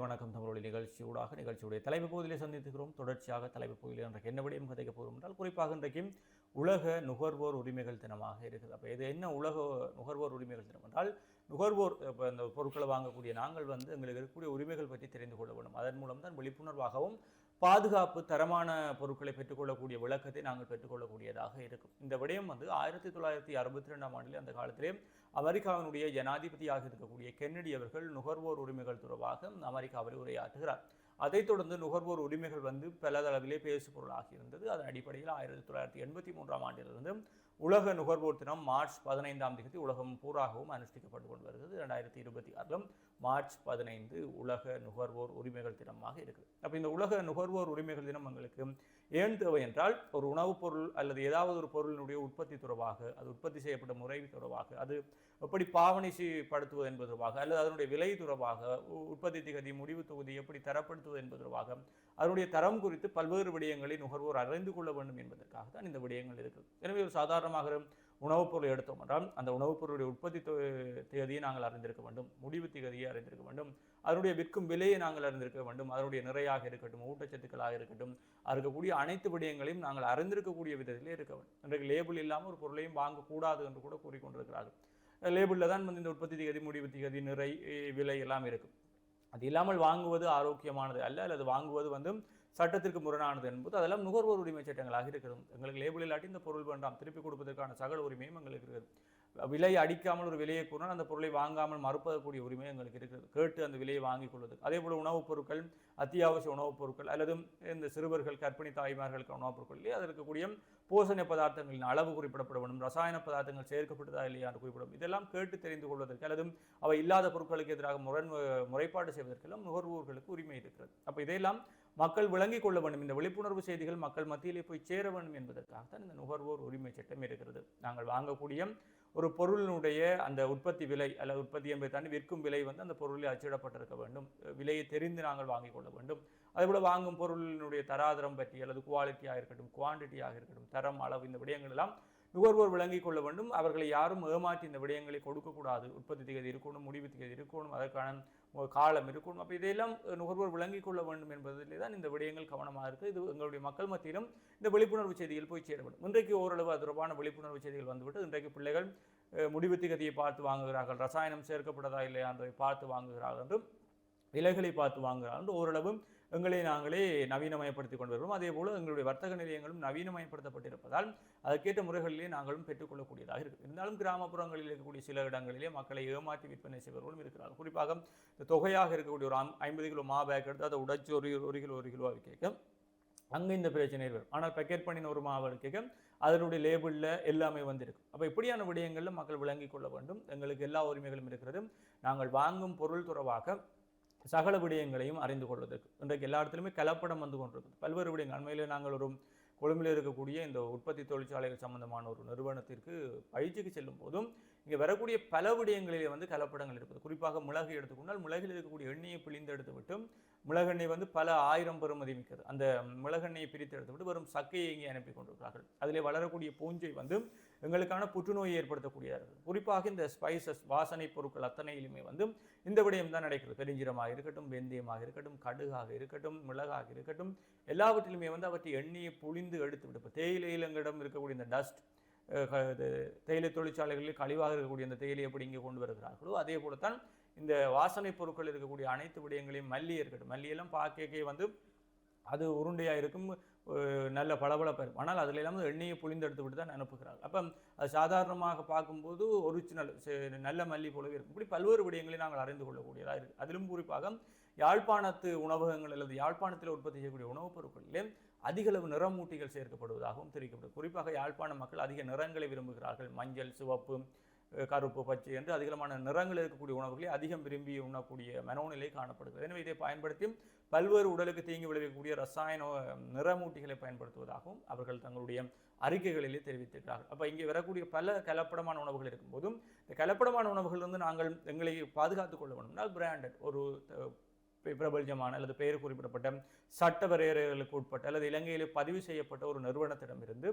வணக்கம் தமிழொலி நிகழ்ச்சியுடைய தலைப்பு பகுதியிலே சந்தித்துக்கிறோம். தொடர்ச்சியாக தலைப்பு பகுதியில் இன்றைக்கு என்ன விடயம் கதைக்க போகிறோம் என்றால், குறிப்பாக இன்றைக்கும் உலக நுகர்வோர் உரிமைகள் தினமாக இருக்குது. அப்போ இது என்ன உலக நுகர்வோர் உரிமைகள் தினம் என்றால், நுகர்வோர் இப்போ இந்த பொருட்களை வாங்கக்கூடிய நாங்கள் எங்களுக்கு இருக்கக்கூடிய உரிமைகள் பற்றி தெரிந்து கொள்ள வேண்டும். அதன் மூலம் தான் விழிப்புணர்வாகவும் பாதுகாப்பு தரமான பொருட்களை பெற்றுக்கொள்ளக்கூடிய விளக்கத்தை நாங்கள் பெற்றுக்கொள்ளக்கூடியதாக இருக்கும். இந்த விடயம் 1962ஆம் ஆண்டில் அந்த காலத்திலே அமெரிக்காவினுடைய ஜனாதிபதியாக இருக்கக்கூடிய கென்னடி அவர்கள் நுகர்வோர் உரிமைகள் தொடர்பாக அமெரிக்காவில் உரையாற்றுகிறார். அதைத் தொடர்ந்து நுகர்வோர் உரிமைகள் பலதளவிலே பேசு பொருளாகி இருந்தது. அதன் அடிப்படையில் 1983ஆம் ஆண்டிலிருந்து உலக நுகர்வோர் தினம் மார்ச் 15ஆம் தேதி உலகம் பூராகவும் அனுஷ்டிக்கப்பட்டு கொண்டு வருகிறது. 2026 மார்ச் 15 உலக நுகர்வோர் உரிமைகள் தினமாக இருக்குது. அப்போ இந்த உலக நுகர்வோர் உரிமைகள் தினம் எங்களுக்கு ஏன் தேவை என்றால், ஒரு உணவுப் பொருள் அல்லது ஏதாவது ஒரு பொருளினுடைய உற்பத்தி தொடர்பாக, அது உற்பத்தி செய்யப்பட்ட முறை தொடர்பாக, அது எப்படி பாவனைப்படுத்துவது என்பது தொடர்பாக, அல்லது அதனுடைய விலை தொடர்பாக, உற்பத்தி திகதி முடிவு தொகுதி எப்படி தரப்படுத்துவது என்பது தொடர்பாக, அதனுடைய தரம் குறித்து பல்வேறு விடயங்களை நுகர்வோர் அறிந்து கொள்ள வேண்டும் என்பதற்காக தான் இந்த விடயங்கள் இருக்குது. எனவே ஒரு சாதாரணமாக உணவுப் பொருளை எடுத்தோம் என்றால், அந்த உணவுப் பொருளுடைய உற்பத்தி தேதியை நாங்கள் அறிந்திருக்க வேண்டும், முடிவு தேதியை அறிந்திருக்க வேண்டும், அதனுடைய விற்கும் விலையை நாங்கள் அறிந்திருக்க வேண்டும், அதனுடைய நிறையாக இருக்கட்டும், ஊட்டச்சத்துக்களாக இருக்கட்டும், இருக்கக்கூடிய அனைத்து விடயங்களையும் நாங்கள் அறிந்திருக்கக்கூடிய விதத்திலே இருக்க வேண்டும். இன்றைக்கு லேபிள் இல்லாமல் ஒரு பொருளையும் வாங்கக்கூடாது என்று கூட கூறிக்கொண்டிருக்கிறார்கள். லேபிளில் தான் இந்த உற்பத்தி திகதி, முடிவு திகதி, நிறை, விலை எல்லாம் இருக்கும். அது இல்லாமல் வாங்குவது ஆரோக்கியமானது அல்ல, அல்லது வாங்குவது சட்டத்திற்கு முரணானது என்பது அதெல்லாம் நுகர்வோர் உரிமை சட்டங்களாக இருக்கிறது. எங்களுக்கு லேபிள் இல்லாட்டி இந்த பொருள் வேண்டாம், திருப்பி கொடுப்பதற்கான சகல உரிமையும் எங்களுக்கு இருக்கிறது. விலை அடிக்காமல் ஒரு விலையை கூறினால் அந்த பொருளை வாங்காமல் மறுப்பதற்குரிய உரிமை எங்களுக்கு இருக்கிறது, கேட்டு அந்த விலையை வாங்கிக் கொள்வது. அதே போல் உணவுப் பொருட்கள், அத்தியாவசிய உணவுப் பொருட்கள் அல்லது இந்த சிறுவர்கள், கர்ப்பிணி தாய்மார்களுக்கு உணவுப் பொருட்களிலே அது இருக்கக்கூடிய போஷண பதார்த்தங்களின் அளவு குறிப்பிடப்பட வேண்டும், ரசாயன பதார்த்தங்கள் சேர்க்கப்பட்டதா இல்லையா என்று குறிப்பிடும். இதெல்லாம் கேட்டு தெரிந்து கொள்வதற்கு அல்லது அவை இல்லாத பொருட்களுக்கு எதிராக முறைப்பாடு செய்வதற்கெல்லாம் நுகர்வோர்களுக்கு உரிமை இருக்கிறது. அப்போ இதையெல்லாம் மக்கள் விளங்கிக் கொள்ள வேண்டும், இந்த விழிப்புணர்வு செய்திகள் மக்கள் மத்தியிலே போய் சேர வேண்டும் என்பதற்காகத்தான் இந்த நுகர்வோர் உரிமை சட்டம் இருக்கிறது. நாங்கள் வாங்கக்கூடிய ஒரு பொருளினுடைய அந்த உற்பத்தி விலை அல்லது உற்பத்தி என்பதை தாண்டி விற்கும் விலை அந்த பொருளில் அச்சிடப்பட்டிருக்க வேண்டும், விலையை தெரிந்து நாங்கள் வாங்கிக் கொள்ள வேண்டும். அதேபோல் வாங்கும் பொருளினுடைய தராதரம் பற்றி அல்லது குவாலிட்டியாக இருக்கட்டும், குவான்டிட்டியாக இருக்கட்டும், தரம், அளவு, இந்த விடயங்கள் எல்லாம் நுகர்வோர் விளங்கிக் கொள்ள வேண்டும். அவர்களை யாரும் ஏமாற்றி இந்த விடயங்களை கொடுக்கக்கூடாது. உற்பத்தி திகதி இருக்கணும், முடிவு திகதி இருக்கணும், அதற்கான காலம் இருக்கணும். அப்போ இதையெல்லாம் நுகர்வோர் விளங்கிக் கொள்ள வேண்டும் என்பதிலே தான் இந்த விடயங்கள் கவனமாக இருக்குது. இது எங்களுடைய மக்கள் மத்தியிலும் இந்த விழிப்புணர்வு செய்திகள் போய் சேர வேண்டும். இன்றைக்கு ஓரளவு அது தொடர்பான விழிப்புணர்வு செய்திகள் வந்துவிட்டு இன்றைக்கு பிள்ளைகள் முடிவு திகதியை பார்த்து வாங்குகிறார்கள், ரசாயனம் சேர்க்கப்பட்டதா இல்லையா என்பதை பார்த்து வாங்குகிறார்கள் என்றும், விலைகளை பார்த்து வாங்குகிறார்கள் என்று ஓரளவு எங்களை நாங்களே நவீனமயப்படுத்திக் கொண்டு வருவோம். அதே போல் எங்களுடைய வர்த்தக நிலையங்களும் நவீனமயப்படுத்தப்பட்டிருப்பதால் அதற்கேற்ற முறைகளிலே நாங்களும் பெற்றுக்கொள்ளக்கூடியதாக இருக்குது. இருந்தாலும் கிராமப்புறங்களில் இருக்கக்கூடிய சில இடங்களிலே மக்களை ஏமாற்றி விற்பனை செய்வர்களும் இருக்கிறார்கள். குறிப்பாக இந்த தொகையாக இருக்கக்கூடிய ஒரு 50 கிலோ மா பேக் எடுத்து அதை உடைச்சி ஒரு கிலோ கேட்க அங்கே இந்த பிரச்சனை வரும். ஆனால் பேக்கெட் பண்ணின ஒரு மாவு கேட்க அதனுடைய லேபிளில் எல்லாமே வந்திருக்கும். அப்போ இப்படியான விடயங்களில் மக்கள் விளங்கிக் கொள்ள வேண்டும். எங்களுக்கு எல்லா உரிமைகளும் இருக்கிறது. நாங்கள் வாங்கும் பொருள் தொடர்பாக சகல விடயங்களையும் அறிந்து கொள்வதற்கு இன்றைக்கு எல்லா இடத்துலையுமே கலப்படம் கொண்டிருக்குது. பல்வேறு விடயங்கள். அண்மையில் நாங்கள் ஒரு கொழும்பில் இருக்கக்கூடிய இந்த உற்பத்தி தொழிற்சாலைகள் சம்பந்தமான ஒரு நிறுவனத்திற்கு பயிற்சிக்கு செல்லும் போதும் இங்கே வரக்கூடிய பல விடயங்களிலே கலப்படங்கள் இருக்குது. குறிப்பாக மிளகு எடுத்துக்கொண்டால், மிளகில் இருக்கக்கூடிய எண்ணெயை பிழிந்து எடுத்துவிட்டு மிளகெண்ணெய் பல 1000 பெறுமதி மிக்கது. அந்த மிளகெண்ணெயை பிரித்து எடுத்துவிட்டு வெறும் சக்கையை இங்கே அனுப்பி கொண்டிருக்கிறார்கள். அதிலே வளரக்கூடிய பூஞ்சை எங்களுக்கான புற்றுநோயை ஏற்படுத்தக்கூடியதாக இருக்குது. குறிப்பாக இந்த ஸ்பைசஸ், வாசனை பொருட்கள் அத்தனையிலுமே இந்த விடயம் தான் நடக்கிறது. பெருஞ்சீரமாக இருக்கட்டும், வெந்தயமாக இருக்கட்டும், கடுகாக இருக்கட்டும், மிளகாக இருக்கட்டும், எல்லாவற்றிலுமே அவற்றை எண்ணெயை புழிந்து எடுத்துவிட்டு, இப்போ தேயிலையில் எங்களிடம் இருக்கக்கூடிய இந்த டஸ்ட், தேயிலை தொழிற்சாலைகளில் கழிவாக இருக்கக்கூடிய இந்த தேயிலை எப்படி இங்கே கொண்டு வருகிறார்களோ அதே போலத்தான் இந்த வாசனை பொருட்கள் இருக்கக்கூடிய அனைத்து விடயங்களையும், மல்லி இருக்கட்டும், மல்லியெல்லாம் பார்க்கே அது உருண்டையாக இருக்கும், நல்ல பளபளப்பாக இருக்கும். ஆனால் அதில் எல்லாம் எண்ணெயை புழிந்து எடுத்து விட்டு தான் அனுப்புகிறார்கள். அப்போ அது சாதாரணமாக பார்க்கும்போது ஒரிஜினல் நல்ல மல்லி போலவே இருக்கும். இப்படி பல்வேறு விடயங்களை நாங்கள் அறிந்து கொள்ளக்கூடியதாக இருக்குது. அதிலும் குறிப்பாக யாழ்ப்பாணத்து உணவகங்கள் அல்லது யாழ்ப்பாணத்தில் உற்பத்தி செய்யக்கூடிய உணவுப் பொருட்களிலே அதிகளவு நிறமூட்டிகள் சேர்க்கப்படுவதாகவும் தெரிவிக்கப்படும். குறிப்பாக யாழ்ப்பாண மக்கள் அதிக நிறங்களை விரும்புகிறார்கள். மஞ்சள், சிவப்பு, கருப்பு, பச்சை என்று அதிகமான நிறங்கள் இருக்கக்கூடிய உணவுகளை அதிகம் விரும்பி உண்ணக்கூடிய மனோநிலை காணப்படுகிறது. எனவே இதை பயன்படுத்தி பல்வேறு உடலுக்கு தீங்கு விளைவிக்கக்கூடிய ரசாயன நிறமூட்டிகளை பயன்படுத்துவதாகவும் அவர்கள் தங்களுடைய அறிக்கைகளிலே தெரிவித்திருக்கிறார்கள். அப்போ இங்கே வரக்கூடிய பல கலப்படமான உணவுகள் இருக்கும்போதும் இந்த கலப்படமான உணவுகள் நாங்கள் எங்களை பாதுகாத்துக் கொள்ள வேண்டும்னால் பிராண்டட் ஒரு பிரபல்யமான அல்லது பெயர் குறிப்பிடப்பட்ட சட்ட வரையறைகளுக்கு உட்பட்ட அல்லது இலங்கையில் பதிவு செய்யப்பட்ட ஒரு நிறுவனத்திடமிருந்து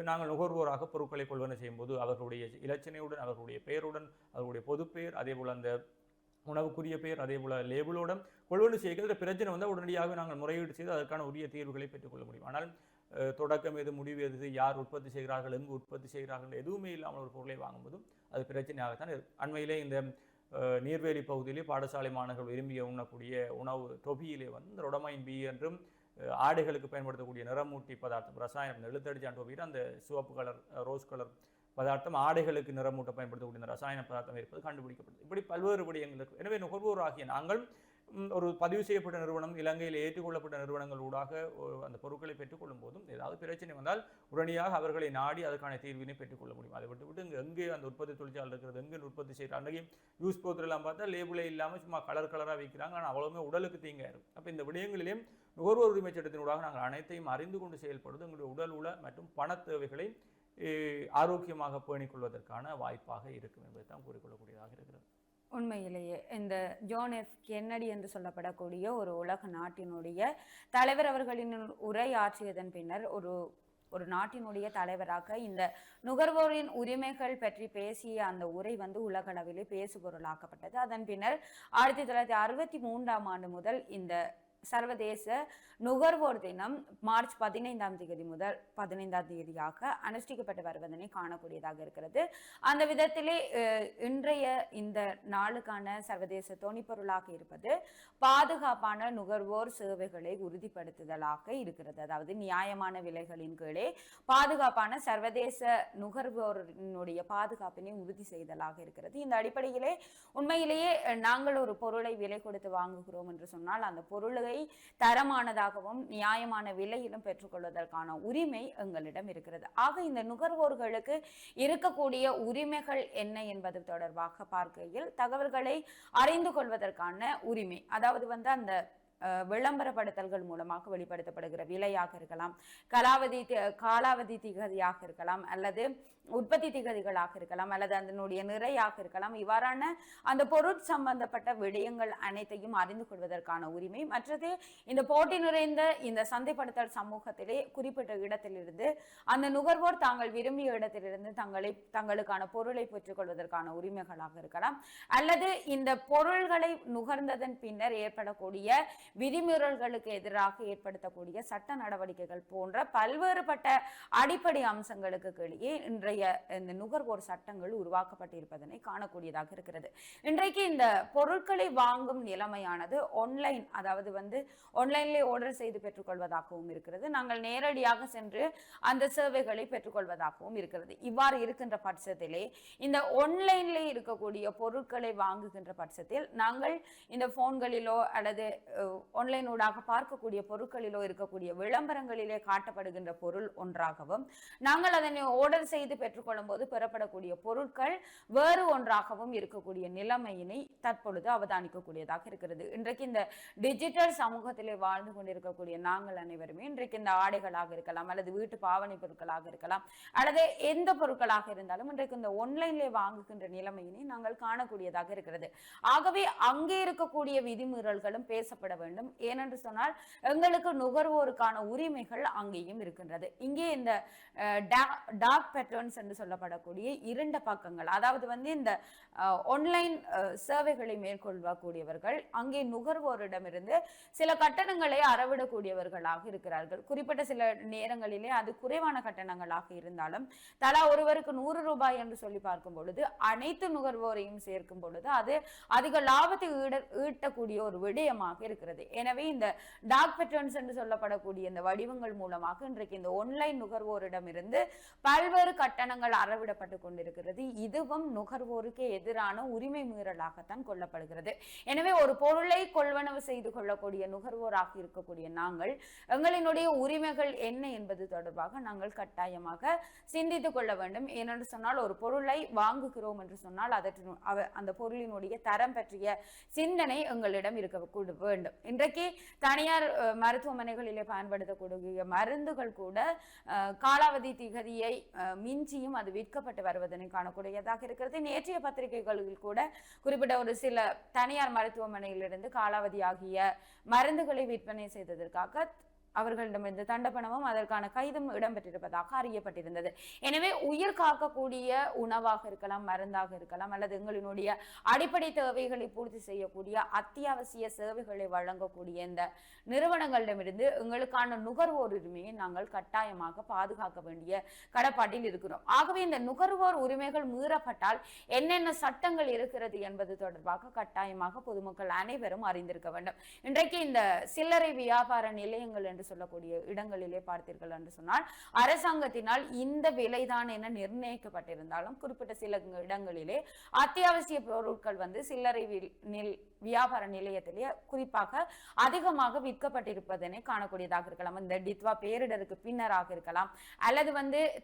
நாங்கள் நுகர்வோராக பொருட்களை கொள்வன செய்யும்போது அவர்களுடைய இலச்சினையுடன், அவர்களுடைய பெயருடன், அவர்களுடைய பொதுப்பெயர், அதே போல் அந்த உணவுக்குரிய பெயர் அதே போல லேபிளோட கொள்வனு செய்கிற பிரச்சனை வந்தால் உடனடியாக நாங்கள் முறையீடு செய்து அதற்கான உரிய தீர்வுகளை பெற்றுக்கொள்ள முடியும். ஆனால் தொடக்கம் எது, முடிவு எது, யார் உற்பத்தி செய்கிறார்கள், எங்கு உற்பத்தி செய்கிறார்கள் எதுவுமே இல்லாமல் ஒரு பொருளை வாங்கும்போதும் அது பிரச்சனையாகத்தான் இருக்கும். அண்மையிலே இந்த நீர்வேலி பகுதியிலே பாடசாலை மாணவர்கள் விரும்பிய உண்ணக்கூடிய உணவு தொபியிலே வந்து இந்த ரொடமைன் பி என்றும் ஆடைகளுக்கு பயன்படுத்தக்கூடிய நிறமூட்டி பதார்த்தம் ரசாயனம் எழுத்தடிச்சான் தொபியில் அந்த சிவப்பு கலர் ரோஸ் கலர் பதார்த்தம் ஆடைகளுக்கு நிறமூட்ட பயன்படுத்தக்கூடிய ரசாயன பதார்த்தம் இருப்பது கண்டுபிடிக்கப்பட்டது. இப்படி பல்வேறு விடயங்களுக்கு எனவே நுகர்வோர் ஆகிய நாங்கள் ஒரு பதிவு செய்யப்பட்ட நிறுவனம் இலங்கையில் ஏற்றுக்கொள்ளப்பட்ட நிறுவனங்கள் ஊடாக அந்த பொருட்களை பெற்றுக்கொள்ளும் போதும் ஏதாவது பிரச்சனை வந்தால் உடனடியாக அவர்களை நாடி அதற்கான தீர்வினை பெற்றுக்கொள்ள முடியும். அதை விட்டு எங்கே அந்த உற்பத்தி தொழிற்சாலை இருக்கிறது, எங்கே உற்பத்தி செய்கிற அன்றைக்கு யூஸ் போத்தெல்லாம் பார்த்தா லேபிளே இல்லாமல் சும்மா கலராக வைக்கிறாங்க. ஆனால் அவ்வளவுமே உடலுக்கு தீங்காயிரும். அப்போ இந்த விடயங்களிலேயும் நுகர்வோர் உரிமை சட்டத்தினூடாக நாங்கள் அனைத்தையும் அறிந்து கொண்டு செயல்படுவது எங்களுடைய உடல் உள மற்றும் பண தேவைகளை ஆரோக்கியமாக பேணிக்கொள்வதற்கான வாய்ப்பாக இருக்கும் என்பதை தான் கூறிக்கொள்ளக்கூடியதாக இருக்கிறது. உண்மையிலேயே இந்த ஜான் எஃப் கென்னடி என்று சொல்லப்படக்கூடிய ஒரு உலக நாட்டினுடைய தலைவர் அவர்களின் உரை ஆற்றியதன் பின்னர் ஒரு நாட்டினுடைய தலைவராக இந்த நுகர்வோரின் உரிமைகள் பற்றி பேசிய அந்த உரை வந்து உலகளவிலே பேசுபொருளாக்கப்பட்டது. அதன் பின்னர் 1963 முதல் இந்த சர்வதேச நுகர்வோர் தினம் மார்ச் 15ஆம் தேதி முதல் 15ஆம் தேதியாக அனுஷ்டிக்கப்பட்டு வருவதனை காணக்கூடியதாக இருக்கிறது. அந்த விதத்திலே இன்றைய இந்த நாளுக்கான சர்வதேச தொனிப்பொருளாக இருப்பது பாதுகாப்பான நுகர்வோர் சேவைகளை உறுதிப்படுத்துதலாக இருக்கிறது. அதாவது நியாயமான விலைகளின் கீழே பாதுகாப்பான சர்வதேச நுகர்வோரினுடைய பாதுகாப்பினை உறுதி செய்தலாக இருக்கிறது. இந்த அடிப்படையிலே உண்மையிலேயே நாங்கள் ஒரு பொருளை விலை கொடுத்து வாங்குகிறோம் என்று சொன்னால் அந்த பொருளை தரமானதாகவும் நியாயமான விலையிலும் பெற்றுக்கொள்வதற்கான உரிமை எங்களிடம் இருக்கிறது. ஆக இந்த நுகர்வோர்களுக்கு இருக்கக்கூடிய உரிமைகள் என்ன என்பது தொடர்பாக பார்க்கையில் தகவல்களை அறிந்து கொள்வதற்கான உரிமை, அதாவது வந்து அந்த விளம்பரப்படுத்தல்கள் மூலமாக வெளிப்படுத்தப்படுகிற விலையாக இருக்கலாம், காலாவதி திகதியாக இருக்கலாம், அல்லது உற்பத்தி திகதிகளாக இருக்கலாம், அல்லது அதனுடைய நிறையாக இருக்கலாம். இவ்வாறான அந்த பொருள் சம்பந்தப்பட்ட விடயங்கள் அனைத்தையும் அறிந்து கொள்வதற்கான உரிமை. மற்றது இந்த போட்டி நிறைந்த இந்த சந்தைப்படுத்தல் சமூகத்திலே குறிப்பிட்ட இடத்திலிருந்து அந்த நுகர்வோர் தாங்கள் விரும்பிய இடத்திலிருந்து தங்களுக்கான பொருளை பெற்றுக்கொள்வதற்கான உரிமைகளாக இருக்கலாம், அல்லது இந்த பொருள்களை நுகர்ந்ததன் பின்னர் ஏற்படக்கூடிய விதிமீறல்களுக்கு எதிராக ஏற்படுத்தக்கூடிய சட்ட நடவடிக்கைகள் போன்ற பல்வேறுபட்ட அடிப்படை அம்சங்களுக்கு கீழே இன்றைய இந்த நுகர்வோர் சட்டங்கள் உருவாக்கப்பட்டிருப்பதனை காணக்கூடியதாக இருக்கிறது. இன்றைக்கு இந்த பொருட்களை வாங்கும் நிலைமையானது ஆன்லைன், அதாவது வந்து ஆன்லைன்லேயே ஆர்டர் செய்து பெற்றுக்கொள்வதாகவும் இருக்கிறது. நாங்கள் நேரடியாக சென்று அந்த சேவைகளை பெற்றுக்கொள்வதாகவும் இருக்கிறது. இவ்வாறு இருக்கின்ற பட்சத்திலே இந்த ஆன்லைன்ல இருக்கக்கூடிய பொருட்களை வாங்குகின்ற பட்சத்தில் நாங்கள் இந்த போன்களிலோ அல்லது ஆன்லைனூடாக பார்க்கக்கூடிய பொருட்களிலோ இருக்கக்கூடிய விளம்பரங்களிலே காட்டப்படுகின்ற பொருள் ஒன்றாகவும் நாங்கள் அதனை ஆர்டர் செய்து பெற்றுக்கொள்ளும் போது பெறப்படக்கூடிய பொருட்கள் வேறு ஒன்றாகவும் இருக்கக்கூடிய நிலைமையினை தற்பொழுது அவதானிக்கக்கூடியதாக இருக்கிறது. இன்றைக்கு இந்த டிஜிட்டல் சமூகத்திலே வாழ்ந்து கொண்டிருக்கக்கூடிய நாங்கள் அனைவருமே இன்றைக்கு இந்த ஆடைகளாக இருக்கலாம், அல்லது வீட்டு பாவனை பொருட்களாக இருக்கலாம், அல்லது எந்த பொருட்களாக இருந்தாலும் இன்றைக்கு இந்த ஆன்லைன்ல வாங்குகின்ற நிலைமையினை நாங்கள் காணக்கூடியதாக இருக்கிறது. ஆகவே அங்கே இருக்கக்கூடிய விதிமீறல்களும் பேசப்பட வேண்டும். ஏனென்று சொன்னால் எங்களுக்கு நுகர்வோருக்கான உரிமைகள் அங்கேயும் இருக்கின்றது. இங்கே இந்த டார்க் பேட்டர்ன்ஸ் என்று சொல்லப்படக்கூடிய இரண்டு பக்கங்கள், அதாவது வந்து இந்த ஆன்லைன் சேவைகளை மேற்கொள்ளக்கூடியவர்கள் அங்கே நுகர்வோரிடமிருந்து சில கட்டணங்களை அறவிடக்கூடியவர்களாக இருக்கிறார்கள். குறிப்பிட்ட சில நேரங்களிலே அது குறைவான கட்டணங்களாக இருந்தாலும் தலா ஒருவருக்கு 100 ரூபாய் என்று சொல்லி பார்க்கும் பொழுது அனைத்து நுகர்வோரையும் சேர்க்கும் பொழுது அது அதிக லாபத்தை ஈட்டக்கூடிய ஒரு விடயமாக இருக்கிறது. எனவே இந்த டார்க் பேட்டர்ன்ஸ் என்று சொல்லப்படக்கூடிய இந்த வடிவங்கள் மூலமாக இன்றைக்கு இந்த ஆன்லைன் நுகர்வோரிடமிருந்து பல்வேறு கட்டணங்கள் அறவிடப்பட்டு கொண்டிருக்கிறது. இதுவும் நுகர்வோருக்கு எதிரான உரிமை மீறலாகத்தான் கொள்ளப்படுகிறது. எனவே ஒரு பொருளை கொள்வனவு செய்து கொள்ளக்கூடிய நுகர்வோராக இருக்கக்கூடிய நாங்கள் எங்களினுடைய உரிமைகள் என்ன என்பது தொடர்பாக நாங்கள் கட்டாயமாக சிந்தித்துக் கொள்ள வேண்டும். ஏனென்று சொன்னால் ஒரு பொருளை வாங்குகிறோம் என்று சொன்னால் அந்த பொருளினுடைய தரம் பற்றிய சிந்தனை எங்களிடம் இருக்க வேண்டும். இன்றைக்கு தனியார் மருத்துவமனைகளிலே பயன்படுத்தக்கூடிய மருந்துகள் கூட காலாவதி திகதியை மிஞ்சியும் அது விற்கப்பட்டு வருவதனை காணக்கூடியதாக இருக்கிறது. நேற்றைய பத்திரிகைகளில் கூட குறிப்பிட்ட ஒரு சில தனியார் மருத்துவமனையிலிருந்து காலாவதி ஆகிய மருந்துகளை விற்பனை செய்ததற்காக அவர்களிடமிருந்து தண்டப்பணமும் அதற்கான கைதும் இடம்பெற்றிருப்பதாக அறியப்பட்டிருந்தது. எனவே உயிர் காக்கக்கூடிய உணவாக இருக்கலாம், மருந்தாக இருக்கலாம், அல்லது எங்களினுடைய அடிப்படை தேவைகளை பூர்த்தி செய்யக்கூடிய அத்தியாவசிய சேவைகளை வழங்கக்கூடிய இந்த நிறுவனங்களிடமிருந்து எங்களுக்கான நுகர்வோர் உரிமையை நாங்கள் கட்டாயமாக பாதுகாக்க வேண்டிய கடப்பாட்டில் இருக்கிறோம். ஆகவே இந்த நுகர்வோர் உரிமைகள் மீறப்பட்டால் என்னென்ன சட்டங்கள் இருக்கிறது என்பது தொடர்பாக கட்டாயமாக பொதுமக்கள் அனைவரும் அறிந்திருக்க வேண்டும். இன்றைக்கு இந்த சில்லறை வியாபார நிலையங்கள் என்று சொல்லக்கூடிய இடங்களிலே பார்த்தீர்கள் என்று சொன்னால் அரசாங்கத்தினால் இந்த விலைதான் என நிர்ணயிக்கப்பட்டிருந்தாலும் குறிப்பிட்ட சில இடங்களிலே அத்தியாவசிய பொருட்கள் சில்லறை வியாபார நிலையத்திலே குறிப்பாக அதிகமாக விற்கப்பட்டிருப்பதனை காணக்கூடியதாக இருக்கலாம். இந்த டித்வா பேரிடருக்கு பின்னராக இருக்கலாம், அல்லது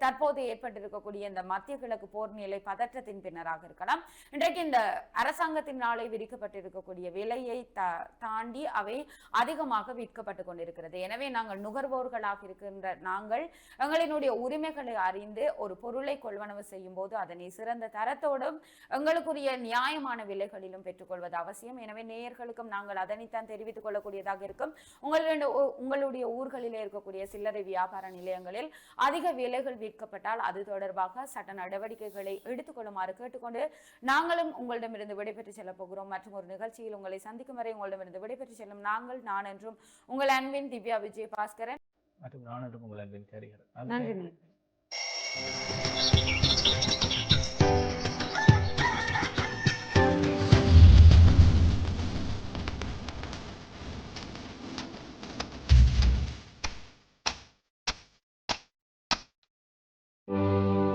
தற்போது ஏற்பட்டிருக்கக்கூடிய இந்த மத்திய கிழக்கு போர் நிலை பதற்றத்தின் பின்னராக இருக்கலாம். இன்றைக்கு இந்த அரசாங்கத்தினாலே விதிக்கப்பட்டிருக்கக்கூடிய விலையை தாண்டி அவை அதிகமாக விற்கப்பட்டு கொண்டிருக்கிறது. எனவே நாங்கள் நுகர்வோர்களாக இருக்கின்ற நாங்கள் எங்களினுடைய உரிமைகளை அறிந்து ஒரு பொருளை கொள்வனவு செய்யும் போது அதனை சிறந்த தரத்தோடும் எங்களுக்குரிய நியாயமான விலைகளிலும் பெற்றுக்கொள்வது அவசியம். எனவே நேயர்களுக்கும் நாங்கள் அதனைத்தான் தெரிவித்துக் கொள்ளக்கூடியதாக இருக்கும். உங்களுடைய ஊர்களிலே இருக்கக்கூடிய சில்லறை வியாபார நிலையங்களில் அதிக விலைகள் விற்கப்பட்டால் அது தொடர்பாக சட்ட நடவடிக்கைகளை எடுத்துக்கொள்ளுமாறு கேட்டுக்கொண்டு நாங்களும் உங்களிடமிருந்து விடைபெற்று செல்ல போகிறோம். மற்றும் ஒரு நிகழ்ச்சியில் உங்களை சந்திக்கும் வரை உங்களிடமிருந்து விடைபெற்று செல்லும் நான் என்றும் உங்கள் அன்பின் திவ்யா விஜய் பாஸ்கரன் மற்றும் நான் என்றும் உங்கள் அன்பின் கேரிகர். நன்றி.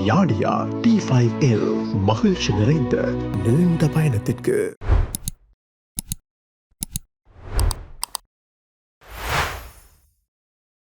யாடியா T5L மகிழ்ச்சி நிறைந்த நீண்ட பயணத்திற்கு